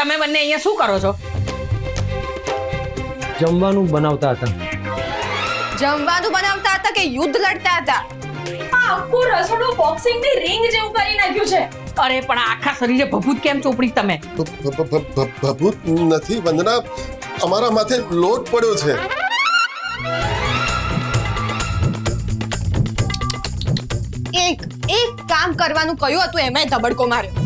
તમે બંને અહીંયા શું કરો છો? જમવાનું બનાવતા હતા. જમવાનું બનાવતા હતા કે યુદ્ધ લડતા હતા? આ આખું રસોડું બોક્સિંગની રિંગ જેવું કરી નાખ્યું છે. અરે પણ આ આખા શરીરે ભભૂત કેમ ચોપડી તમે? ભભૂત નથી વંદના, અમારા માથે લોટ પડ્યો છે. એક કામ કરવાનું કહ્યું હતું એમાંય ધબડકો માર્યો.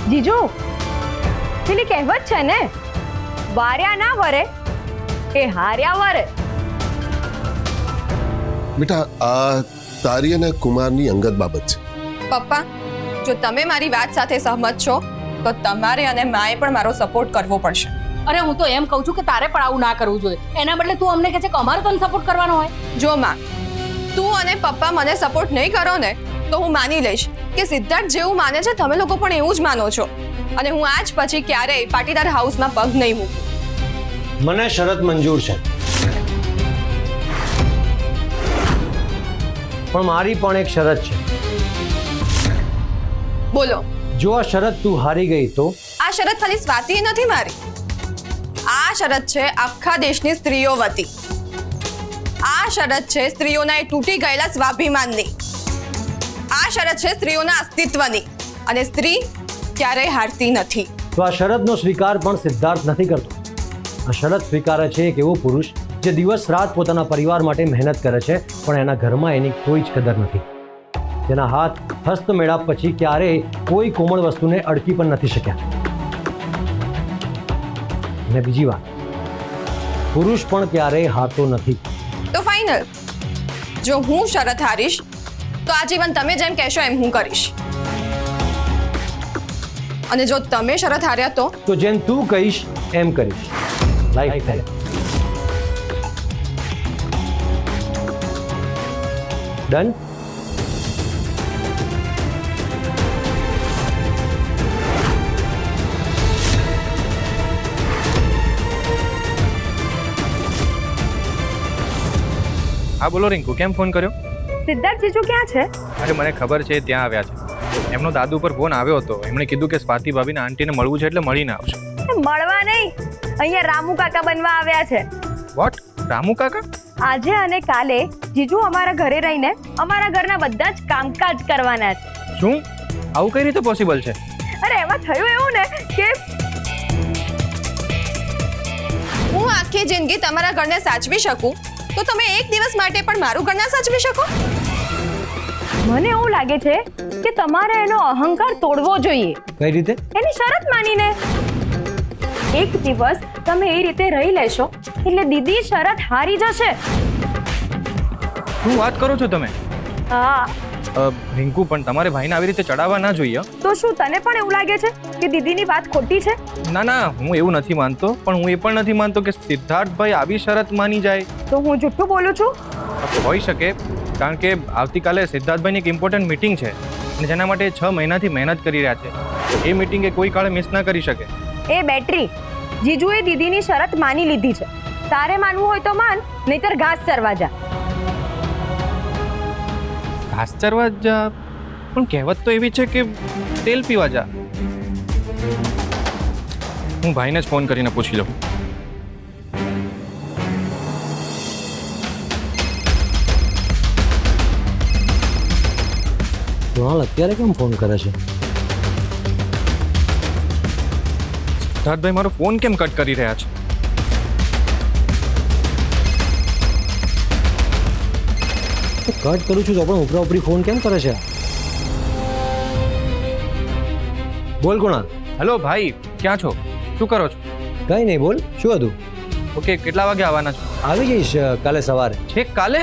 જીજુ, પેલી કહેવત છે ને, વાર્યા ના વરે એ હાર્યા વરે. બેટા, આ તારી અને કુમારની અંગત બાબત છે. પપ્પા, જો તમે મારી વાત સાથે સહમત છો તો તમારે અને માએ પણ મારો સપોર્ટ કરવો પડશે. અરે હું તો એમ કહું છું કે તારે પણ આવું ના કરવું જોઈએ. એના બદલે તું અમને કહે છે કે અમારે તને સપોર્ટ કરવાનો હોય. જો માં, તું અને પપ્પા મને સપોર્ટ નહીં કરો ને તો હું માની લઈશ કે સિદ્ધાર્થ જેવું માને છે તમે લોકો પણ એવું જ માનો છો, અને હું આજ પછી ક્યારેય પાટીદાર હાઉસમાં પગ નહીં મૂકું. મને શરત મંજૂર છે, પણ મારી પણ એક શરત છે. બોલો. જો આ શરત તું હારી ગઈ તો? આ શરત ખાલી સ્વાતિ નથી મારી, આ શરત છે આખા દેશની સ્ત્રીઓ વતી. આ શરત છે સ્ત્રીઓના એ તૂટી ગયેલા સ્વાભિમાનની. આ શરત છે સ્ત્રીઓના અસ્તિત્વની, અને સ્ત્રી ક્યારેય હારતી નથી. તો આ શરતનો સ્વીકાર પણ સિદ્ધાર્થ નથી કરતો. આ શરત સ્વીકારે છે એક એવો પુરુષ જે દિવસ રાત પોતાના પરિવાર માટે મહેનત કરે છે, પણ એના ઘરમાં એની કોઈ જ કદર નથી. તેના હાથ હસ્ત મેળાપ પછી ક્યારેય કોઈ કોમળ વસ્તુને અડકી પણ નથી શક્યા. અને બીજી વાત, પુરુષ પણ ક્યારેય હારતો નથી. તો ફાઇનલ, જો હું શરત હારીશ તો આજીવન તમે જેમ કહેશો એમ હું કરીશ, અને જો તમે શરત હાર્યા તો જેમ તું કહીશ એમ કરીશ. Life time. ડન. હા બોલો રિંકુ, કેમ ફોન કર્યો? સિદ્ધાર્થ જીજુ ક્યાં છે? અરે મને ખબર છે ત્યાં આવ્યા છે. એમનો દાદુ પર ફોન આવ્યો હતો, એમણે કીધું કે સ્વાતિ ભાભીને આંટીને મળવું છે એટલે મળીને આવશે. મળવા નહીં, અહીંયા રામુ કાકા બનવા આવ્યા છે. વોટ? રામુ કાકા? આજે અને કાલે જીજુ અમારા ઘરે રહીને અમારા ઘરના બધા જ કામકાજ કરવાના છે. શું? આવું કઈ રીતે પોસિબલ છે? અરે એમાં થયું એવું ને કે હું આખી જિંદગી તમારા ઘરને સાચવી શકું તો તમે એક દિવસ માટે પણ મારું ઘર ના સાચવી શકો? મને એવું લાગે છે કે તમારે એનો અહંકાર તોડવો જોઈએ. કઈ રીતે? એની શરત માનીને. એક દિવસ તમે એ રીતે રહી લેશો એટલે દીદી શરત હારી જશે. શું વાત કરો છો તમે? હા. રિંકુ, પણ તમારે ભાઈને આવી રીતે ચડાવવા ના જોઈએ. તો શું તને પણ એવું લાગે છે કે દીદીની વાત ખોટી છે? ના ના, હું એવું નથી માનતો, પણ હું એ પણ નથી માનતો કે સિદ્ધાર્થભાઈ આવી શરત માની જાય. તો હું જુઠ્ઠું બોલું છું? હોઈ શકે, કારણ કે આવતીકાલે સિદ્ધાર્થભાઈની એક ઇમ્પોર્ટન્ટ મીટિંગ છે અને જેના માટે 6 મહિનાથી મહેનત કરી રહ્યા છે. એ મીટિંગ એ કોઈ કાળે મિસ ના કરી શકે. એ બેટરી, જીજુએ દીદીની શરત માની લીધી છે. તારે માનવું હોય તો માન, નહીતર ઘાસ ચરવા જા. ઘાસ ચરવા જા? પણ કહેવત તો એવી છે કે તેલ પીવા જા. હું ભાઈને જ ફોન કરીને પૂછી લઉં. કૃણાલ અત્યારે કેમ ફોન કરે છે? સિદ્ધાર્થભાઈ મારો ફોન કેમ કટ કરી રહ્યા છે? કટ કરું છું તો પણ ઉપરા ઉપરી ફોન કેમ કરે છે? બોલ કૃણાલ. હેલો ભાઈ, ક્યાં છો? શું કરો છો? કઈ નહીં, બોલ. શું હતું? ઓકે, કેટલા વાગે આવવાના છો? આવી જઈશ કાલે સવારે. છેક કાલે?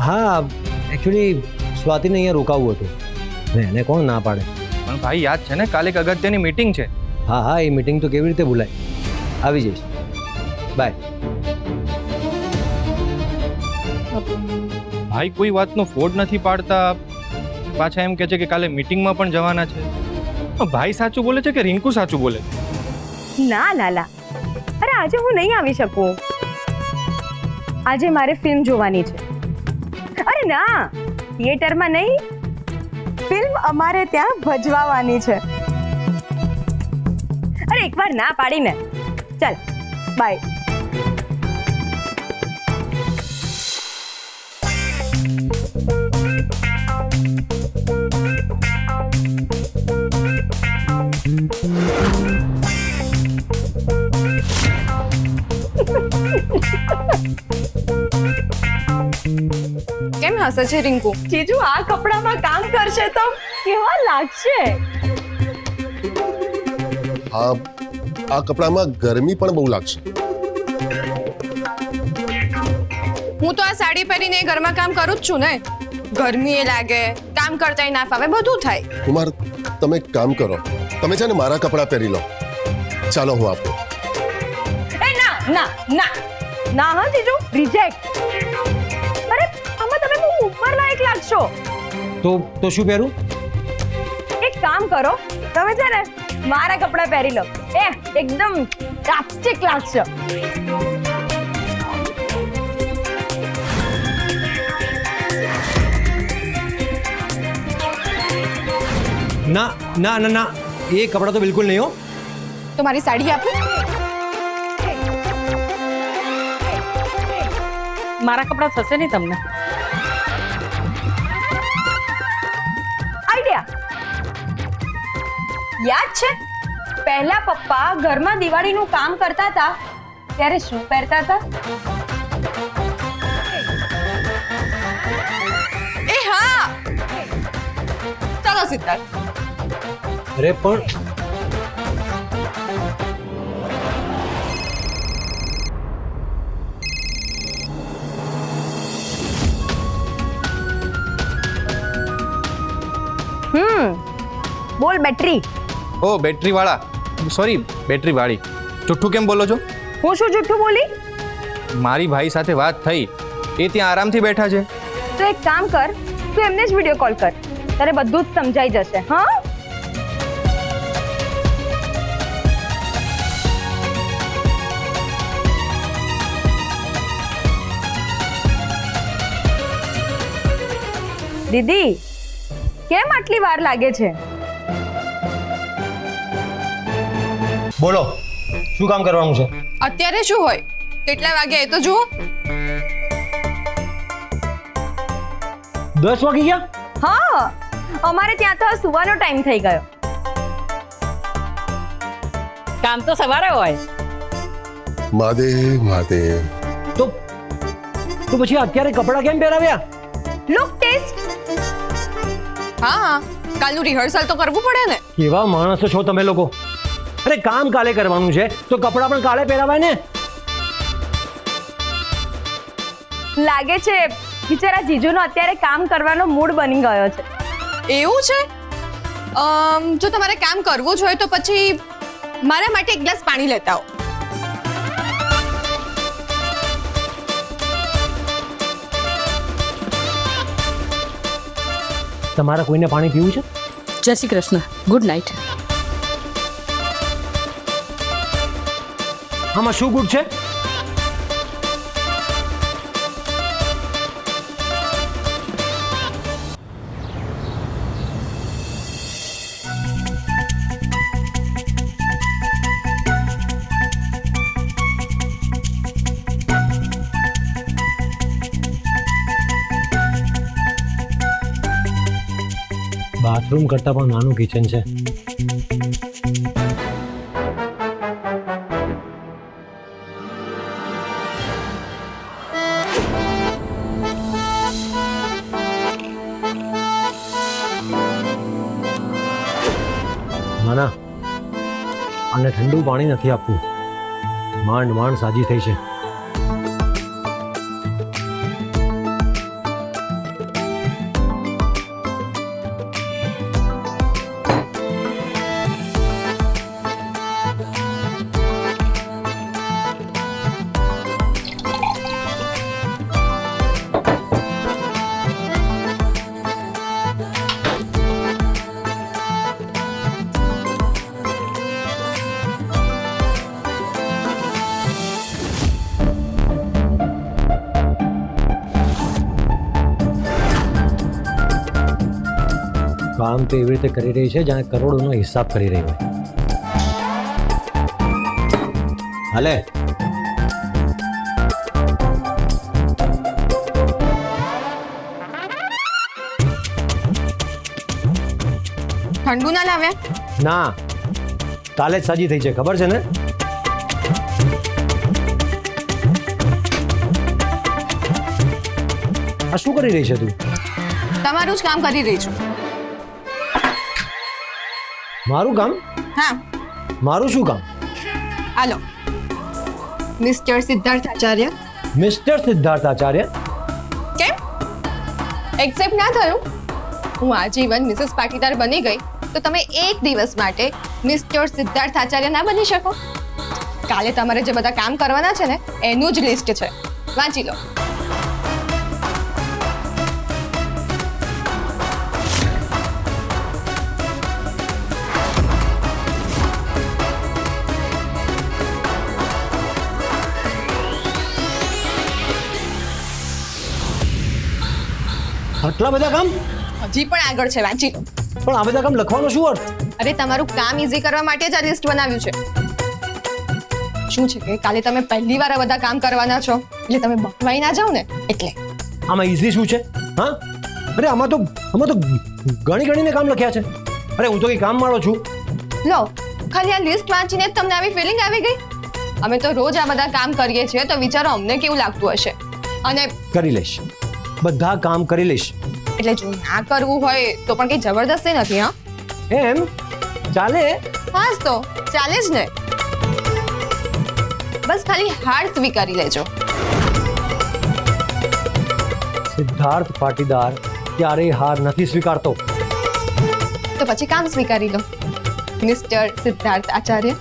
હા, એકચ્યુઅલી સ્વાતિને અહીંયા રોકાવું હતું. એને કોણ ના પાડે? પણ ભાઈ યાદ છે ને, કાલે એક અગત્યની મીટિંગ છે. હા હા, એ મીટિંગ તો કેવી રીતે ભૂલાય. આવી જઈશ. બાય. ભાઈ કોઈ વાતનો ફોડ નથી પાડતા, પાછા એમ કહે છે કે કાલે મીટિંગમાં પણ જવાના છે. ભાઈ સાચું બોલે છે કે રિંકુ સાચું બોલે છે? ના લાલા, અરે આજે હું નહીં આવી શકું. આજે મારે ફિલ્મ જોવાની છે. અરે ના, થિયેટરમાં નહીં, ફિલ્મ અમારે ત્યાં ભજવાવાની છે. અરે એકવાર ના પાડીને. ચાલ બાય. કેમ હસે છે રિંકુ? જીજુ આ કપડામાં કામ કરશે તો કેવા લાગશે? આ કપડામાં ગરમી પણ બહુ લાગશે. હું તો આ સાડી પહેરીને ઘરમાં કામ કરું જ છું ને. ગરમી એ લાગે, કામ કરતાય ના ફાવે, બધું થાય. કુમાર, તમે એક કામ કરો, તમે છે ને મારા કપડાં પહેરી લો. ચાલો હું આપું. એ ના ના ના ના, હા જીજુ, રિજેક્ટ. અરે આમાં તમે બહુ ઉપર લાયક લાગશો. તો શું પહેરું? એક કામ કરો, તમે છે ને મારા કપડાં પહેરી લો. એકદમ કાચિક લાગશે. ના ના ના ના, એ કપડાં તો બિલકુલ નહીં હો. તો મારી સાડી આપો. મારા કપડાં થશે નહીં તમને. આઈડિયા યાદ છે? પહેલા પપ્પા ઘરમાં દિવાળીનું કામ કરતા હતા ત્યારે શું પહેરતા હતા? એ હા, ચાલો સિદ્ધાર્થ. અરે પણ બોલ બેટરી. ઓ બેટરી વાળા, સોરી બેટરી વાળી. જુઠ્ઠું કેમ બોલો છો? હું શું જુઠ્ઠું બોલી? મારી ભાઈ સાથે વાત થઈ, એ ત્યાં આરામથી બેઠા છે. તો એક કામ કર, તું એમને જ વિડીયો કોલ કર, તારે બધું જ સમજાઈ જશે. હા, દીદી કેમ આટલી વાર લાગે છે? બોલો, શું કામ કરવાનું છે? અત્યારે શું હોય? કેટલા વાગ્યા એ તો જુઓ. 10 વાગી ગયા? હા, અમારે ત્યાં તો સુવાનો ટાઈમ થઈ ગયો. કામ તો સવારે હોય. મહાદેવ મહાદેવ. તો પછી અત્યારે કપડાં કેમ પહેરાવ્યા? Look test. હા, કાલનું રિહર્સલ તો કરવું પડે ને. કેવા માણસો છો તમે લોકો? અરે કામ કાલે કરવાનું છે તો કપડાં પણ કાલે પહેરાવાય ને. લાગે છે બિચારા જીજુનો અત્યારે કામ કરવાનો મૂડ બની ગયો છે. એવું છે? જો તમારે કામ કરવું જ હોય તો પછી મારા માટે એક ગ્લાસ પાણી લેતા આવો. તમારા કોઈને પાણી પીવું છે? જય શ્રી કૃષ્ણ, ગુડ નાઇટ. આમાં શું ગુડ છે? બાથરૂમ કરતાં પણ નાનું કિચન છે. નાના, આને ઠંડુ પાણી નથી આપવું. માંડ માંડ સાજી થઈ છે. કામ તો એવી રીતે કરી રહી છે જાણે કરોડોનો હિસાબ કરી રહી હોય. હાલે ઠંડુ ના લાવ્યા? ના, કાલે જ સાજી થઈ છે, ખબર છે ને? આ શું કરી રહી છે તું? તમારું જ કામ કરી રહી છું. મારું કામ? હા, મારું શું કામ? હાલો. મિસ્ટર સિદ્ધાર્થ આચાર્ય. મિસ્ટર સિદ્ધાર્થ આચાર્ય? કેમ એક્સેપ્ટ ના થયું? હું આજીવન મિસિસ પાટીદાર બની ગઈ તો તમે એક દિવસ માટે મિસ્ટર સિદ્ધાર્થ આચાર્ય ના બની શકો? કાલે તમારે જે બધા કામ કરવાના છે ને એનું જ લિસ્ટ છે, વાંચી લો. આટલા બધા કામ? હજી પણ આગળ છે, વાંચી લો. પણ આ બધા કામ લખવાનો શું અર્થ? અરે તમારું કામ ઈઝી કરવા માટે જ આ લિસ્ટ બનાવ્યું છે. શું છે કે કાલે તમે પહેલી વાર આ બધા કામ કરવાના છો એટલે તમે બકવાઈ ના જાઓ ને એટલે. આમાં ઈઝી શું છે? હા, અરે આમાં તો ગણીને કામ લખ્યા છે. અરે હું તો કઈ કામ વાળો છું? લો, ખાલી આ લિસ્ટ વાંચીને જ તમને આવી ફિલિંગ આવી ગઈ? અમે તો રોજ આ બધા કામ કરીએ છીએ તો વિચારો અમને કેવું લાગતું હશે. અને કરી લઈશ, બધા કામ કરી લઈશ. એટલે જો ના કરવું હોય તો પણ કઈ જબરદસ્તી નથી. હા, એમ ચાલે? હાસ તો ચાલે જ ને. બસ ખાલી હાર સ્વીકારી લેજો. સિદ્ધાર્થ પાટીદાર ક્યારેય હાર નથી સ્વીકારતો. તો પછી કામ સ્વીકારી લો, મિસ્ટર સિદ્ધાર્થ આચાર્ય.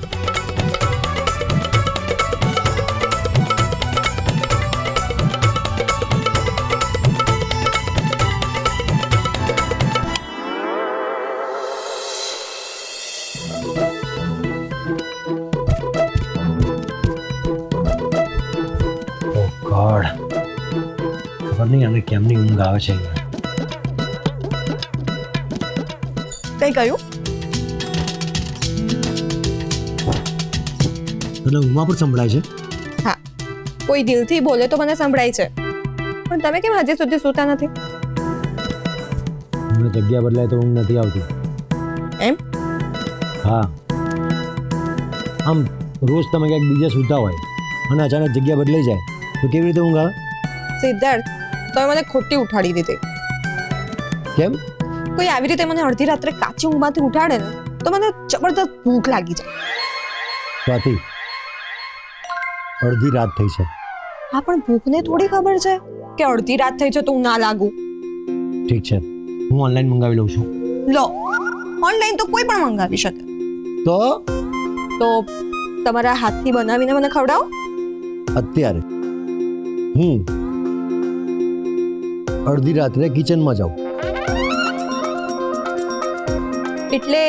ગોડ, ખબર નહીં આને કેમની ઊંઘ આવે છે. કઈ કહ્યું? તને ઊંઘમાં પણ સંભળાય છે? હા, કોઈ દિલથી બોલે તો મને સંભળાય છે, પણ તમે કેમ હજી સુધી સૂતા નથી? મને જગ્યા બદલાય તો ઊંઘ નથી આવતી. એમ? હા, આમ રોજ તમે ક્યાંક બીજે સૂતા હોય અને અચાનક જગ્યા બદલાઈ જાય તો કેવી રીતે ઊંઘ આવે? સિદ્ધાર્થ, તમે મને ખોટી ઉઠાડી દીધી. કેમ? કોઈ આવી રીતે મને અડધી રાત્રે કાચી ઊંઘમાંથી ઉઠાડે ને તો મને જબરદસ્ત ભૂખ લાગી જાય. સ્વાતિ, અડધી રાત થઈ છે. હા, પણ ભૂખને થોડી ખબર છે કે અડધી રાત થઈ છે તો હું ના લાગુ. ઠીક છે, હું ઓનલાઈન મંગાવી લઉં છું. લો, ઓનલાઈન તો કોઈ પણ મંગાવી શકે. તો તમારા હાથથી બનાવીને મને ખવડાવો. અત્યારે હું અડધી રાત્રે કિચનમાં જાઉં? એટલે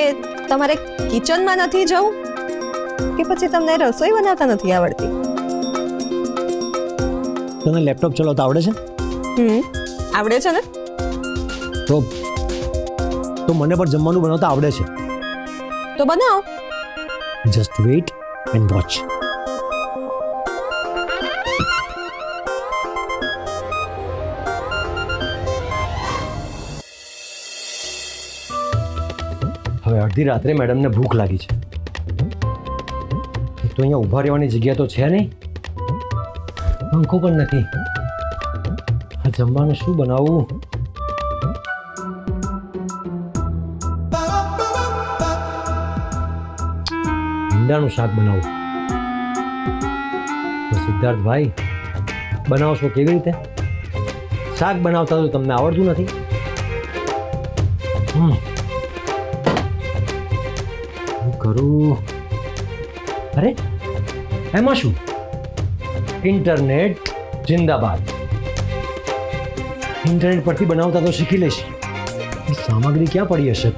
તમારે કિચનમાં નથી જવું કે પછી તમને રસોઈ બનાવતા નથી આવડતી? તને લેપટોપ ચલાવતા આવડે છે? આવડે છે ને. તો મને પણ જમવાનું બનાવતા આવડે છે. તો બનાવો. Just weight and watch. હવે અડધી રાત્રે મેડમને ભૂખ લાગી છે. તો અહીંયા ઊભા રહેવાની જગ્યા તો છે નહીં, પંખો પણ નથી. આ જમવાનું શું બનાવવું? ભીંડાનું શાક બનાવું. તો સિદ્ધાર્થભાઈ, બનાવશો કેવી રીતે? શાક બનાવતા તો તમને આવડતું નથી? કરું. અરે એમાં શું, ઇન્ટરનેટ જિંદાબાદ. ઇન્ટરનેટ પરથી બનાવતા તો શીખી લઈશ. સામગ્રી ક્યાં પડી હશે?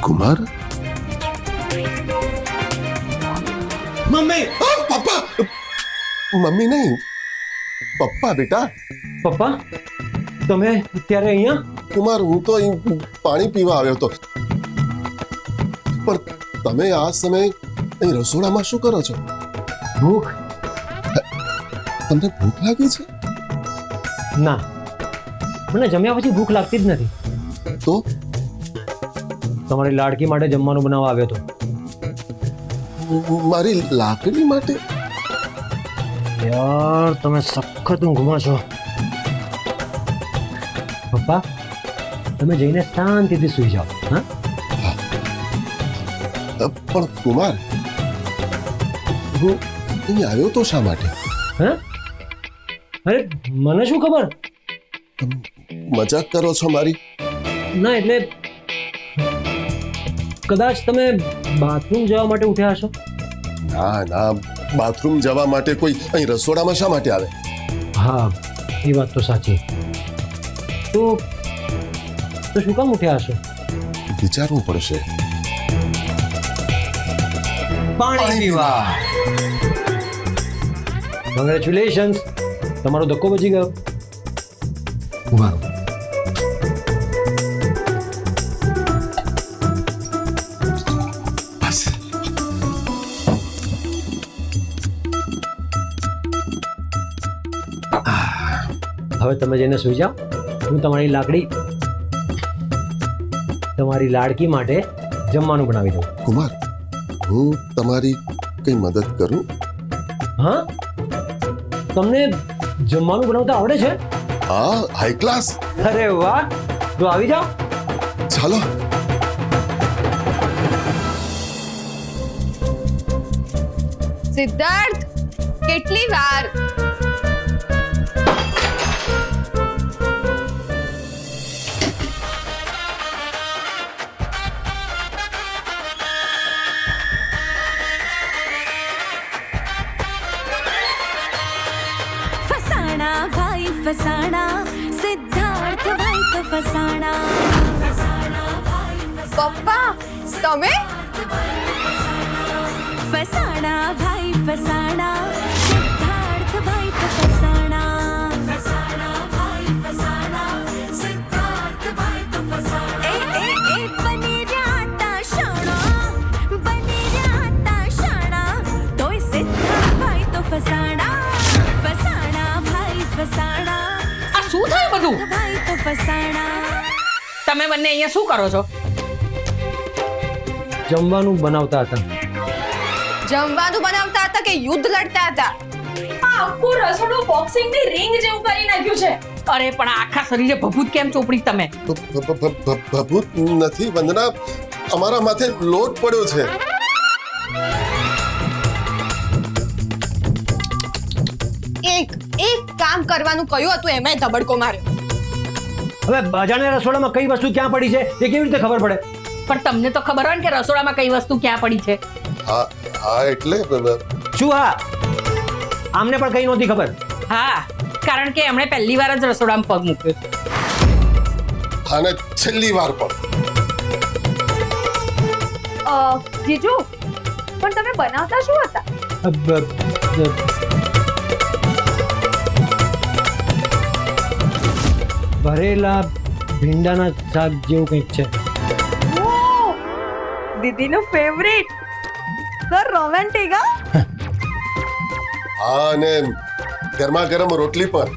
કુમાર, મમ્મી! પપ્પા! મમ્મી નહીં, પપ્પા બેટા. પપ્પા તમે અત્યારે અહીંયા? કુમાર, હું તો અહીં પાણી પીવા આવ્યો હતો, પણ તમે આ સમયે અહીં રસોડામાં શું કરો છો? ભૂખ? તમને ભૂખ લાગી છે? ના, મને જમ્યા પછી ભૂખ લાગતી જ નથી. તો તમારી લાડકી માટે જમવાનું બનાવવા આવ્યો હતો. મારી લાકડી માટે? યાર તમે સખત ઊંઘમાં છો. પપ્પા તમે જઈને શાંતિથી સૂઈ જાઓ. હા પણ કુમાર, હું અહીં આવ્યો તો શા માટે? હા? અરે મને શું ખબર? મજાક કરો છો મારી? ના એટલે કદાચ તમે બાથરૂમ જવા માટે ઉઠ્યા હશો. ના ના, બાથરૂમ જવા માટે કોઈ અહીં રસોડામાં શા માટે આવે? હા એ વાત તો સાચી. તો શું કામ ઉઠ્યા હશો? વિચારવું પડશે. પાણી પીવા. કોંગ્રેચ્યુલેશન્સ, તમારો ધક્કો બચી ગયો. ઉભા રહો. બસ. હવે તમે જઈને સૂઈ જાઓ. હું તમારી લાડકી માટે જમવાનું બનાવી દઉં. કુમાર, હું તમારી કઈ મદદ કરું? હા, તમને જમવાનું બનાવતા આવડે છે? હા, હાઈ ક્લાસ. અરે વાહ, તો આવી જાઓ. ચાલો. સિદ્ધાર્થ, કેટલી વાર? फसाना भाई फसाना सिद्धार्थ भाई तो फसाना પપ્પા, તમે? फसाना भाई फसाना सिद्धार्थ भाई तो फसाना भाई फसाना सिद्धार्थ भाई तो फसाना ए बनी रहता शाना तोय सिद्धार्थ भाई तो फसाना भाई फसाना આ શું થયું બધું? भाई तो फसाना તમે બંને અહીંયા શું કરો છો? જમવાનું બનાવતા હતા. જમવાનું બનાવતા હતા કે યુદ્ધ લડતા હતા? આ આખું રસોડું બોક્સિંગની રિંગ જેવું કરી નાખ્યું છે. અરે પણ આ આખા શરીરે ભભૂત કેમ ચોપડી તમે? ભભૂત નથી વંદના, અમારા માથે લોટ પડ્યો છે. એક કામ કરવાનું કહ્યું હતું, એમાંય ધબડકો માર્યો. હવે અજાણ્યા રસોડામાં કઈ વસ્તુ ક્યાં પડી છે એ કેવી રીતે ખબર પડે? પણ તમને તો ખબર હોય ને કે રસોડામાં કઈ વસ્તુ ક્યાં પડી છે. હા હા, એટલે શું? હા, આમને પણ કઈ નહોતી ખબર. હા, કારણ કે એમણે પહેલી વાર જ રસોડામાં પગ મૂક્યો છે. અને છેલ્લી વાર પણ. જીજુ, પણ તમે બનાવતા શું હતા? ભરેલા ભીંડાના શાક જેવું કંઈક છે. દીદીનું ફેવરિટ. Sir romantic. હા, અને ગરમા ગરમ રોટલી પણ.